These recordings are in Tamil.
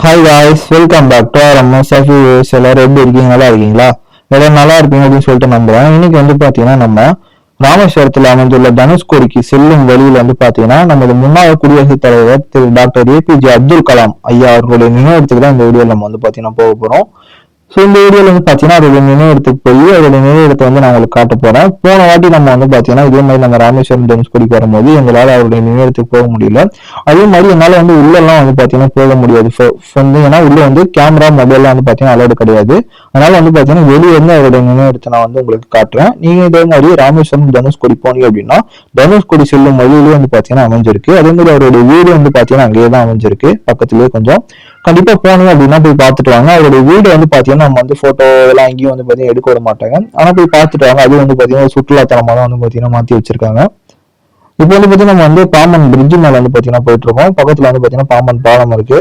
Hi guys, welcome back to MSF. எல்லாரும் எப்படி இருக்கீங்க? நல்லா இருக்கீங்களா? எல்லாரும் நல்லா இருப்பீங்க அப்படின்னு சொல்லிட்டு நம்புறேன். இன்னைக்கு பாத்தீங்கன்னா நம்ம ராமேஸ்வரத்தில் அமைந்துள்ள தனுஷ்கோடிக்கு செல்லும் வழியில் பாத்தீங்கன்னா நமது முன்னாள் குடியரசுத் தலைவர் திரு டாக்டர் ஏபிஜே அப்துல் கலாம் ஐயா அவர்களுடைய நினைவிடத்துக்கு தான் இந்த வீடியோவில் நம்ம பாத்தீங்கன்னா போக போறோம். ஸோ இந்த வீடியோல பாத்தீங்கன்னா அவருடைய நினைவிடத்துக்கு போய் அவருடைய நினைவிடத்தை நான் உங்களுக்கு காட்ட போறேன். போன வாட்டி நம்ம பாத்தீங்கன்னா இதே மாதிரி நம்ம ராமேஸ்வரம் தனுஷ்கோடிக்கு வரும்போது எங்களால் அவருடைய நினைவிடத்துக்கு போக முடியல. அதே மாதிரி என்னால உள்ளெல்லாம் பாத்தீங்கன்னா போக முடியாது. ஏன்னா உள்ள கேமரா மொபைல்லாம் பாத்தீங்கன்னா அலோடு கிடையாது. அதனால பாத்தீங்கன்னா வெளியே அவருடைய நினைவிடத்தை நான் உங்களுக்கு காட்டுறேன். நீங்க இதே மாதிரி ராமேஸ்வரம் தனுஷ்கோடி போனீங்க அப்படின்னா தனுஷ்கோடி செல்லும் வழியிலேயே பாத்தீங்கன்னா அமைஞ்சிருக்கு. அதே மாதிரி அவருடைய வீடு பாத்தீங்கன்னா அங்கேயே தான் அமைஞ்சிருக்கு, பக்கத்துலயே. கொஞ்சம் கண்டிப்பா போனீங்க அப்படின்னா போய் பார்த்துட்டு வாங்க. அவருடைய வீடு பாத்தீங்கன்னா நம்ம போட்டோ எல்லாம் எங்கேயும் பாத்தீங்கன்னா எடுக்க விட மாட்டாங்க. ஆனா போய் பார்த்துட்டு வாங்க. அது பாத்தீங்கன்னா சுற்றுலாத்தலமா தான் பாத்தீங்கன்னா மாத்தி வச்சிருக்காங்க. இப்போ பாத்தீங்கன்னா நம்ம பாம்பன் பிரிட்ஜ் மேல பாத்தீங்கன்னா போயிட்டு இருக்கோம். பக்கத்துல பாத்தீங்கன்னா பாம்பன் பாலம் இருக்கு.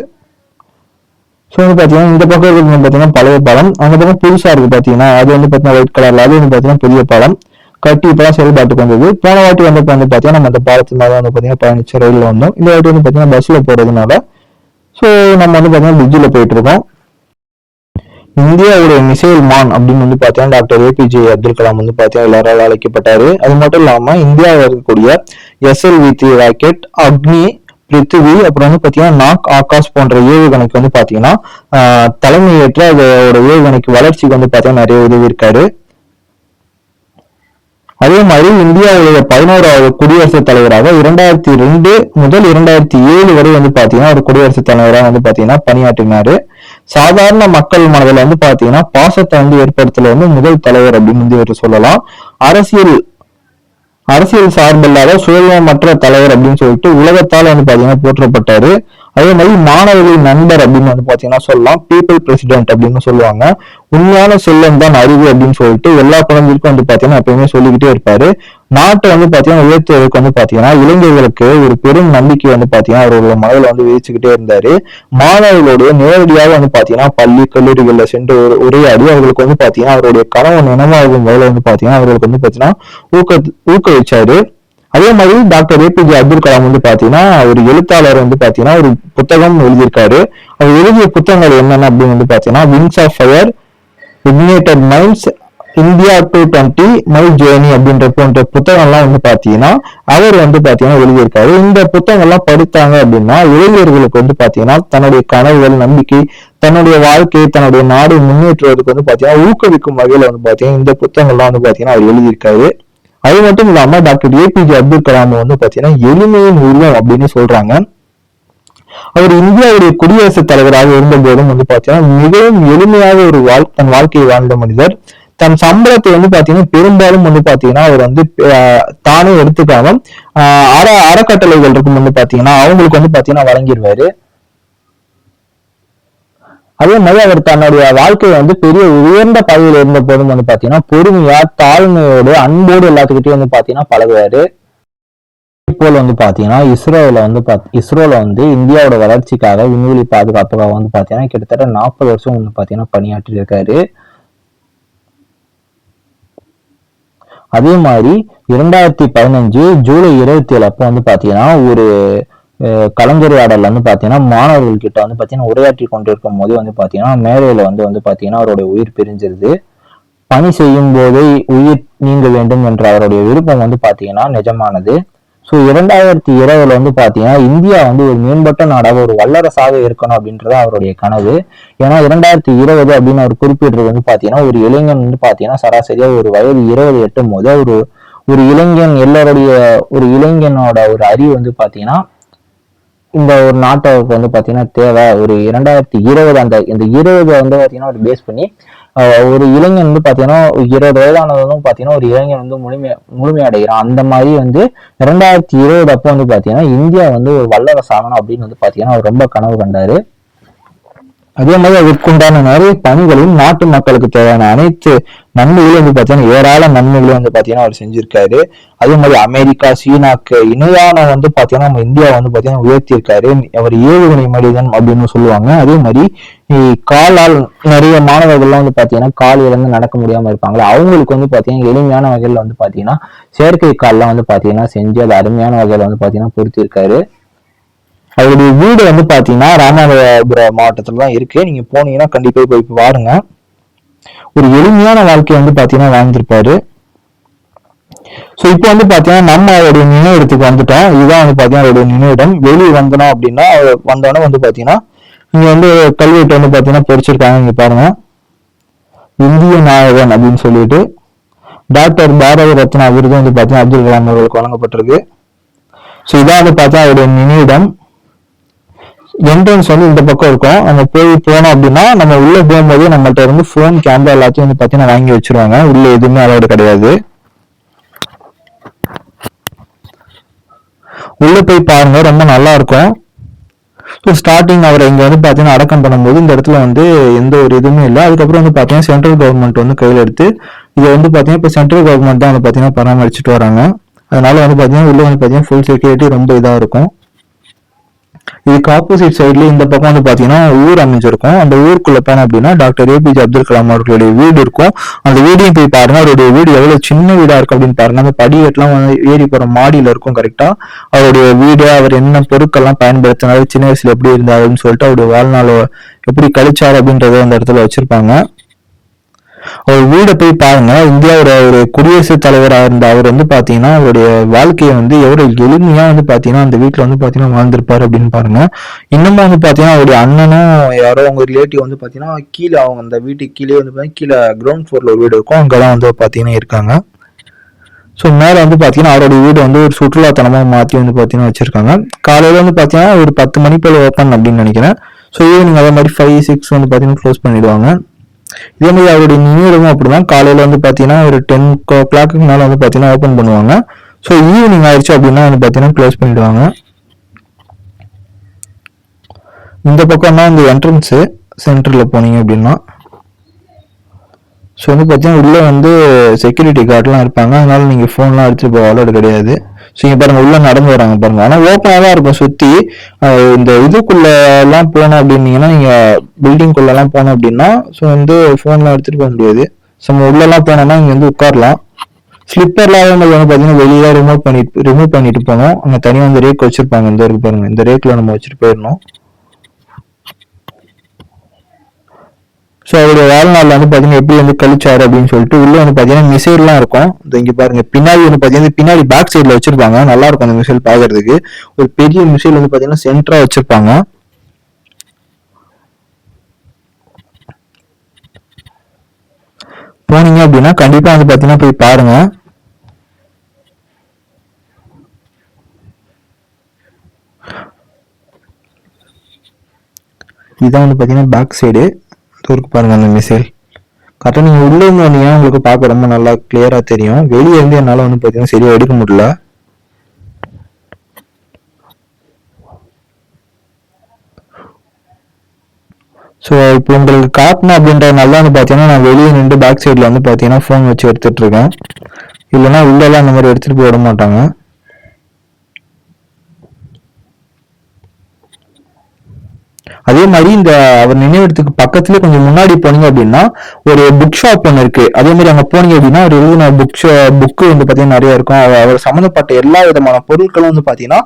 ஸோ பாத்தீங்கன்னா இந்த பக்கம் இருக்கு பாத்தீங்கன்னா பழைய பாலம், அந்த பக்கம் புதுசா இருக்கு பாத்தீங்கன்னா அது பாத்தீங்கன்னா ஒயிட் கலர்ல, அது பாத்தீங்கன்னா பெரிய பாலம் கட்டி இப்பதான் செயல்பாட்டுக்கு வந்தது. போன வாட்டி பாத்தீங்கன்னா நம்ம அந்த பாலத்து மேல பாத்தீங்கன்னா பயணிச்ச ரயில்ல வந்தோம். இந்த வாட்டி பாத்தீங்கன்னா பஸ்ல போறதுனால ஸோ நம்ம பாத்தீங்கன்னா பிரிட்ஜில் போயிட்டு இருக்கோம். இந்தியாவுடைய மிசைல் மான் அப்படின்னு பாத்தீங்கன்னா டாக்டர் ஏபிஜே அப்துல் கலாம் பாத்தீங்கன்னா எல்லாரால் அழைக்கப்பட்டாரு. அது மட்டும் இல்லாம இந்தியாவில் இருக்கக்கூடிய SLV-3 ராக்கெட், அக்னி, பிருத்திவி, அப்புறம் பாத்தீங்கன்னா நாக், ஆகாஷ் போன்ற ஏவுகணைக்கு பாத்தீங்கன்னா தலைமையேற்று அதோட ஏவுகணைக்கு வளர்ச்சிக்கு பாத்தீங்கன்னா நிறைய உதவி இருக்காரு. அதே மாதிரி இந்தியாவுடைய 11வது குடியரசுத் தலைவராக 2002 முதல் 2007 வரை பாத்தீங்கன்னா ஒரு குடியரசுத் தலைவராக பாத்தீங்கன்னா பணியாற்றினாரு. சாதாரண மக்கள் மனதில் பாத்தீங்கன்னா பாசத்தை ஏற்படுத்தல முதல் தலைவர் அப்படின்னு இவர் சொல்லலாம். அரசியல் சார்பில்லாத சுயமற்ற தலைவர் அப்படின்னு சொல்லிட்டு உலகத்தால் பாத்தீங்கன்னா போற்றப்பட்டாரு. அதே மாதிரி மாணவர்களின் நண்பர் அப்படின்னு பாத்தீங்கன்னா சொல்லலாம். பீப்புள் பிரசிடென்ட் அப்படின்னு சொல்லுவாங்க. உண்மையான செல்லம் தான் அறிவு அப்படின்னு சொல்லிட்டு எல்லா குழந்தைகளுக்கும் பாத்தீங்கன்னா எப்பயுமே சொல்லிக்கிட்டே இருப்பாரு. நாட்டை பாத்தீங்கன்னா உயர்த்துவதற்கு பாத்தீங்கன்னா இளைஞர்களுக்கு ஒரு பெரும் நம்பிக்கை பாத்தீங்கன்னா அவரோட மனதில் விதிச்சுக்கிட்டே இருந்தாரு. மாணவர்களுடைய நேரடியாக பாத்தீங்கன்னா பள்ளி கல்லூரிகள்ல சென்று உரையாடி அவர்களுக்கு பாத்தீங்கன்னா அவருடைய கனவு நினைவாகும் வகையில பாத்தீங்கன்னா அவர்களுக்கு பாத்தீங்கன்னா ஊக்குவிச்சாரு. அதே மாதிரி டாக்டர் ஏபிஜே அப்துல் கலாம் பாத்தீங்கன்னா ஒரு எழுத்தாளர் பாத்தீங்கன்னா ஒரு புத்தகம் எழுதியிருக்காரு. அவர் எழுதிய புத்தகங்கள் என்னென்ன அப்படின்னு பாத்தீங்கன்னா wings of fire, ignited minds, India 220, my journey அப்படின்ற போன்ற புத்தகம்லாம் பாத்தீங்கன்னா அவர் பாத்தீங்கன்னா எழுதியிருக்காரு. இந்த புத்தகங்கள்லாம் படித்தாங்க அப்படின்னா இளைஞர்களுக்கு பாத்தீங்கன்னா தன்னுடைய கனவுகள், நம்பிக்கை, தன்னுடைய வாழ்க்கை, தன்னுடைய நாடு முன்னேற்றுவதற்கு பாத்தீங்கன்னா ஊக்குவிக்கும் வகையில பாத்தீங்கன்னா இந்த புத்தகங்கள்லாம் பாத்தீங்கன்னா அவர் எழுதியிருக்காரு. அது மட்டும் இல்லாம டாக்டர் ஏபிஜே அப்துல் கலாம் பாத்தீங்கன்னா எளிமையின் உருவம் அப்படின்னு சொல்றாங்க. அவர் இந்தியாவுடைய குடியரசுத் தலைவராக இருந்த போதும் பாத்தீங்கன்னா மிகவும் எளிமையாக ஒரு தன் வாழ்க்கையை வாழ்ந்த மனிதர். தன் சம்பளத்தை பாத்தீங்கன்னா பெரும்பாலும் பாத்தீங்கன்னா அவர் தானே எடுத்துக்காம அறக்கட்டளைகள் இருக்கும் பாத்தீங்கன்னா அவங்களுக்கு பாத்தீங்கன்னா வழங்கிடுவாரு. அதே மாதிரி அவர் தன்னுடைய வாழ்க்கையை பெரிய உயர்ந்த பதவியில் இருந்த போதும் பாத்தீங்கன்னா பொறுமையா, தாழ்மையோடு, அன்போடு எல்லாத்துக்கிட்டையும் பாத்தீங்கன்னா பழகுவாரு. போல பாத்தீங்கன்னா இஸ்ரோல இந்தியாவோட வளர்ச்சிக்காக, விண்வெளி பாதுகாப்புக்காக பாத்தீங்கன்னா கிட்டத்தட்ட 40 வருஷம் பாத்தீங்கன்னா பணியாற்றி இருக்காரு. அதே மாதிரி 2015 ஜூலை 27 அப்போ பாத்தீங்கன்னா ஒரு கலந்துரையாடல் பாத்தீங்கன்னா மாணவர்கள் கிட்ட பாத்தீங்கன்னா உரையாற்றி கொண்டிருக்கும் போது பாத்தீங்கன்னா மேடையில பாத்தீங்கன்னா அவருடைய உயிர் பிரிஞ்சிருது. பணி செய்யும் போதே உயிர் நீங்க வேண்டும் என்ற அவருடைய விருப்பம் பாத்தீங்கன்னா நிஜமானது. ஸோ 2020 பாத்தீங்கன்னா இந்தியா ஒரு மேம்பட்ட நாடாக, ஒரு வல்லரசாக இருக்கணும் அப்படின்றது அவருடைய கனவு. ஏன்னா 2020 அப்படின்னு அவர் குறிப்பிடுறது பாத்தீங்கன்னா ஒரு இளைஞன் பாத்தீங்கன்னா சராசரியா ஒரு வயது 20 எட்டும் போது ஒரு இளைஞன் எல்லாருடைய ஒரு இளைஞனோட ஒரு அறிவு பாத்தீங்கன்னா இந்த ஒரு நாட்டுக்கு பாத்தீங்கன்னா தேவை. ஒரு 2020 இந்த 20 பாத்தீங்கன்னா ஒரு பேஸ் பண்ணி ஒரு இளைஞன் பாத்தீங்கன்னா 20 வயதானதும் பாத்தீங்கன்னா ஒரு இளைஞன் முழுமையடைகிறான். அந்த மாதிரி 2020 அப்போ பாத்தீங்கன்னா இந்தியா ஒரு வல்லரசு ஆகணும் அப்படின்னு பாத்தீங்கன்னா அவர் ரொம்ப கனவு கண்டாரு. அதே மாதிரி அதற்குண்டான நிறைய பணிகளும் நாட்டு மக்களுக்கு தேவையான அனைத்து நன்மைகளும் பாத்தீங்கன்னா ஏராள நன்மைகளும் பாத்தீங்கன்னா அவர் செஞ்சிருக்காரு. அதே மாதிரி அமெரிக்கா, சீனாக்கு இணையான பாத்தீங்கன்னா நம்ம இந்தியா பாத்தீங்கன்னா உயர்த்தியிருக்காரு. அவர் ஏவுகணை மனிதன் அப்படின்னு சொல்லுவாங்க. அதே மாதிரி காலால் நிறைய மாணவர்கள்லாம் பாத்தீங்கன்னா கால் இழந்து நடக்க முடியாம இருப்பாங்களா, அவங்களுக்கு பாத்தீங்கன்னா எளிமையான வகையில பாத்தீங்கன்னா செயற்கை கால்லாம் பாத்தீங்கன்னா செஞ்சு அது அருமையான வகையில பாத்தீங்கன்னா பொருத்திருக்காரு. அவருடைய வீடு வந்து பாத்தீங்கன்னா ராமநாதபுரம் மாவட்டத்துல தான் இருக்கு. நீங்க போனீங்கன்னா கண்டிப்பா போய் பாருங்க. ஒரு எளிமையான வாழ்க்கையை வந்து பாத்தீங்கன்னா வாழ்ந்திருப்பாரு. ஸோ இப்போ வந்து பாத்தீங்கன்னா நம்ம அவருடைய நினைவிடத்துக்கு வந்துட்டோம். இதுதான் வந்து பாத்தீங்கன்னா அவருடைய நினைவிடம். வெளியே வந்தோம் அப்படின்னா வந்தோடனே வந்து பாத்தீங்கன்னா இங்க வந்து கல்வெட்டு வந்து பாத்தீங்கன்னா பொறிச்சிருக்காங்க. இங்க பாருங்க, இந்திய நாயகன் அப்படின்னு சொல்லிட்டு டாக்டர் பாரத ரத்னா விருது வந்து பாத்தீங்கன்னா அப்துல் கலாம் அவர்களுக்கு வழங்கப்பட்டிருக்கு. ஸோ இதான் வந்து பார்த்தா அவருடைய நினைவிடம். என்ட்ரன்ஸ் வந்து இந்த பக்கம் இருக்கும். நம்ம போனோம் அப்படின்னா நம்ம உள்ள போகும்போது நம்மள்ட்ட இருந்து போன், கேமரா எல்லாத்தையும் வந்து பாத்தீங்கன்னா வாங்கி வச்சிருவாங்க. உள்ள எதுவுமே அலோடு கிடையாது. உள்ள போய் பாருங்க, ரொம்ப நல்லா இருக்கும். ஸோ ஸ்டார்டிங் அவரை இங்க வந்து பாத்தீங்கன்னா அடக்கம் பண்ணும்போது இந்த இடத்துல வந்து எந்த ஒரு இதுவுமே இல்லை. அதுக்கப்புறம் வந்து பாத்தீங்கன்னா சென்ட்ரல் கவர்மெண்ட் வந்து கையில் எடுத்து இதை வந்து பாத்தீங்கன்னா இப்போ சென்ட்ரல் கவர்மெண்ட் தான் வந்து பாத்தீங்கன்னா பராமரிச்சுட்டு வராங்க. அதனால வந்து பாத்தீங்கன்னா உள்ள வந்து பாத்தீங்கன்னா ஃபுல் செக்யூரிட்டி ரொம்ப இதா இருக்கும். இதுக்கு ஆப்போசிட் சைட்ல இந்த பக்கம் வந்து பாத்தீங்கன்னா ஊர் அமைஞ்சிருக்கும். அந்த ஊருக்குள்ள போனோம் அப்படின்னா டாக்டர் ஏபிஜே அப்துல் கலாம் அவர்களுடைய வீடு இருக்கும். அந்த வீடையும் போய் பாருங்க. அவருடைய வீடு எவ்வளவு சின்ன வீடா இருக்கு அப்படின்னு பாருங்க. அந்த படிக்கட்டுலாம் வந்து ஏறி போற மாடியில இருக்கும் கரெக்டா. அவருடைய வீடு, அவர் என்ன பொருட்கள்லாம் பயன்படுத்தினாரு, சின்ன வயசுல எப்படி இருந்தாருன்னு சொல்லிட்டு அவருடைய வாழ்நாள் எப்படி கழிச்சாரு அப்படின்றத அந்த இடத்துல வச்சிருப்பாங்க. அவர் வீடை போய் பாருங்க. இந்தியாவோட ஒரு குடியரசுத் தலைவராக இருந்த அவர் வந்து பாத்தீங்கன்னா அவருடைய வாழ்க்கையை வந்து எவ்வளவு எளிமையா வந்து பாத்தீங்கன்னா அந்த வீட்டுல வந்து பாத்தீங்கன்னா வாழ்ந்திருப்பாரு அப்படின்னு பாருங்க. இன்னமும் வந்து பாத்தீங்கன்னா அவருடைய அண்ணனும் யாரோ அவங்க ரிலேட்டிவ் வந்து பாத்தீங்கன்னா கீழே அவங்க அந்த வீட்டுக்கு கீழே வந்து கீழே கிரவுண்ட் ஃப்ளோர்ல ஒரு வீடு இருக்கும், அங்கதான் வந்து பாத்தீங்கன்னா இருக்காங்க. ஸோ மேலே வந்து பார்த்தீங்கன்னா அவருடைய வீடு வந்து ஒரு சுற்றுலாத்தனமாக மாற்றி வந்து பார்த்தீங்கன்னா வச்சிருக்காங்க. காலையில் வந்து பார்த்தீங்கன்னா ஒரு 10 மணி போல ஓப்பன் அப்படின்னு நினைக்கிறேன். ஸோ ஈவினிங் அதே மாதிரி 5, 6 வந்து பார்த்தீங்கன்னா க்ளோஸ் பண்ணிடுவாங்க. இதே மாதிரி அவருடைய நினைவிடமும் அப்படிதான். காலையில வந்து பாத்தீங்கன்னா ஒரு 10 o'clock மேல வந்து பாத்தீங்கன்னா ஓபன் பண்ணுவாங்க. ஸோ ஈவினிங் ஆயிடுச்சு அப்படின்னா வந்து பாத்தீங்கன்னா க்ளோஸ் பண்ணிடுவாங்க. இந்த பக்கம் தான் இந்த என்ட்ரன்ஸ் சென்டர்ல போனீங்க அப்படின்னா. ஸோ வந்து பார்த்தீங்கன்னா உள்ளே வந்து செக்யூரிட்டி கார்டெலாம் இருப்பாங்க. அதனால நீங்கள் ஃபோன்லாம் எடுத்துகிட்டு போக அலோடு கிடையாது. ஸோ இங்கே பாருங்கள் உள்ளே நடந்து வராங்க பாருங்கள். ஆனால் ஓப்பனாக தான் இருக்கும் சுற்றி. இந்த இதுக்குள்ளெல்லாம் போனோம் அப்படின்னீங்கன்னா நீங்கள் பில்டிங்குள்ளெல்லாம் போனோம் அப்படின்னா ஸோ வந்து ஃபோன்லாம் எடுத்துகிட்டு போக முடியாது. ஸோ நம்ம உள்ளெல்லாம் போனோம்னா இங்கே வந்து உட்காரலாம். ஸ்லிப்பர்லாம் வந்து பார்த்தீங்கன்னா வெளியே ரிமூவ் பண்ணிட்டு போனோம். அங்கே தனியாக வந்து ரேக் வச்சுருப்பாங்க. இந்த இருக்கு பாருங்கள், இந்த ரேக்கில் நம்ம வச்சுட்டு போயிடணும். ஸோ அவருடைய வாழ்நாளில் வந்து பார்த்தீங்கன்னா எப்படி வந்து கழிச்சாரு அப்படின்னு சொல்லிட்டு உள்ள வந்து பார்த்தீங்கன்னா மிசைல்லாம் இருக்கும். இங்கே பாருங்க பின்னாடி வந்து பார்த்தீங்கன்னா பின்னாடி பேக் சைடில் வச்சிருப்பாங்க. நல்லா இருக்கும் அந்த மிசைல் பார்க்கறதுக்கு. ஒரு பெரிய மிசைல் வந்து பார்த்தீங்கன்னா சென்டரா வச்சிருப்பாங்க. போனீங்க அப்படின்னா கண்டிப்பா வந்து பார்த்தீங்கன்னா போய் பாருங்க. இதான் வந்து பார்த்தீங்கன்னா பேக் சைடு இருக்கு பாருங்க அந்த மிசைல். கரெக்டாக நீங்கள் உள்ளே இருந்து வந்தீங்கன்னா உங்களுக்கு பார்க்க ரொம்ப நல்லா கிளியரா தெரியும். வெளியே இருந்து என்னால் வந்து பார்த்தீங்கன்னா சரியா எடுக்க முடியல. ஸோ இப்போ உங்களுக்கு காட்டணும் அப்படின்றதுனால தான் வந்து பார்த்தீங்கன்னா நான் வெளியே நின்று பேக் சைடில் வந்து பார்த்தீங்கன்னா ஃபோன் வச்சு எடுத்துட்டு இருக்கேன். இல்லைன்னா உள்ளெல்லாம் அந்த மாதிரி எடுத்துட்டு போய் விட மாட்டாங்க. அதே மாதிரி இந்த அவர் நினைவிடத்துக்கு பக்கத்துலேயே கொஞ்சம் முன்னாடி போனீங்க அப்படின்னா ஒரு புக் ஷாப் ஒன்று இருக்கு. அதே மாதிரி அங்கே போனீங்க அப்படின்னா அவர் எழுதின புக்கு வந்து பார்த்தீங்கன்னா நிறைய இருக்கும். அவர் சம்மந்தப்பட்ட எல்லா விதமான பொருட்களும் வந்து பார்த்தீங்கன்னா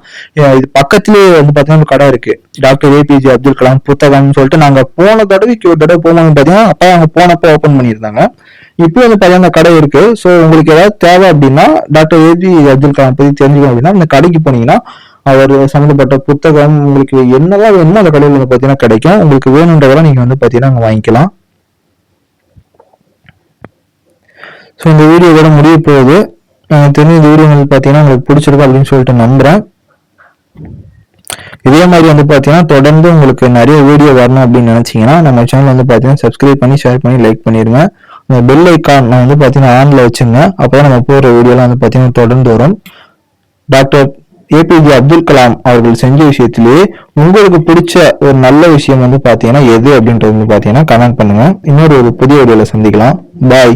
இது பக்கத்துலேயே வந்து பார்த்தீங்கன்னா ஒரு கடை இருக்கு. டாக்டர் ஏபிஜே அப்துல் கலாம் புத்தகம்னு சொல்லிட்டு நாங்கள் போன தடவைக்கு ஒரு தடவை போனோம்னு பார்த்தீங்கன்னா அப்போ அவங்க போனப்போ ஓப்பன் பண்ணியிருந்தாங்க. இப்போ வந்து பார்த்தீங்கன்னா அந்த கடை இருக்கு. ஸோ உங்களுக்கு ஏதாவது தேவை அப்படின்னா டாக்டர் ஏபிஜே அப்துல் கலாம் பற்றி தெரிஞ்சுக்கணும் அப்படின்னா இந்த கடைக்கு போனீங்கன்னா அவர் சம்மந்தப்பட்ட புத்தகம் உங்களுக்கு என்னதான் வேணுமோ அந்த கடையில் வந்து பார்த்தீங்கன்னா கிடைக்கும். உங்களுக்கு வேணுன்றதெல்லாம் நீங்கள் வந்து பார்த்தீங்கன்னா அங்கே வாங்கிக்கலாம். ஸோ இந்த வீடியோ கூட முடிய போகுது. தெரிஞ்ச இந்த வீடியோ வந்து பார்த்தீங்கன்னா உங்களுக்கு பிடிச்சிருக்கும் அப்படின்னு சொல்லிட்டு நம்புறேன். இதே மாதிரி வந்து பார்த்தீங்கன்னா தொடர்ந்து உங்களுக்கு நிறைய வீடியோ வரணும் அப்படின்னு நினைச்சீங்கன்னா நம்ம சேனல் வந்து பார்த்தீங்கன்னா சப்ஸ்கிரைப் பண்ணி ஷேர் பண்ணி லைக் பண்ணிடுங்க. அந்த பெல் ஐக்கான் நான் வந்து பார்த்தீங்கன்னா ஆன்ல வச்சுங்க. அப்போதான் நம்ம போகிற வீடியோலாம் வந்து பார்த்தீங்கன்னா தொடர்ந்து வரும். டாக்டர் ஏபிஜே அப்துல் கலாம் அவர்கள் செஞ்ச விஷயத்திலேயே உங்களுக்கு பிடிச்ச ஒரு நல்ல விஷயம் வந்து பார்த்தீங்கன்னா எது அப்படின்றது வந்து பார்த்தீங்கன்னா கமெண்ட் பண்ணுங்க. இன்னொரு ஒரு புதிய வீடியோல சந்திக்கலாம். பாய்.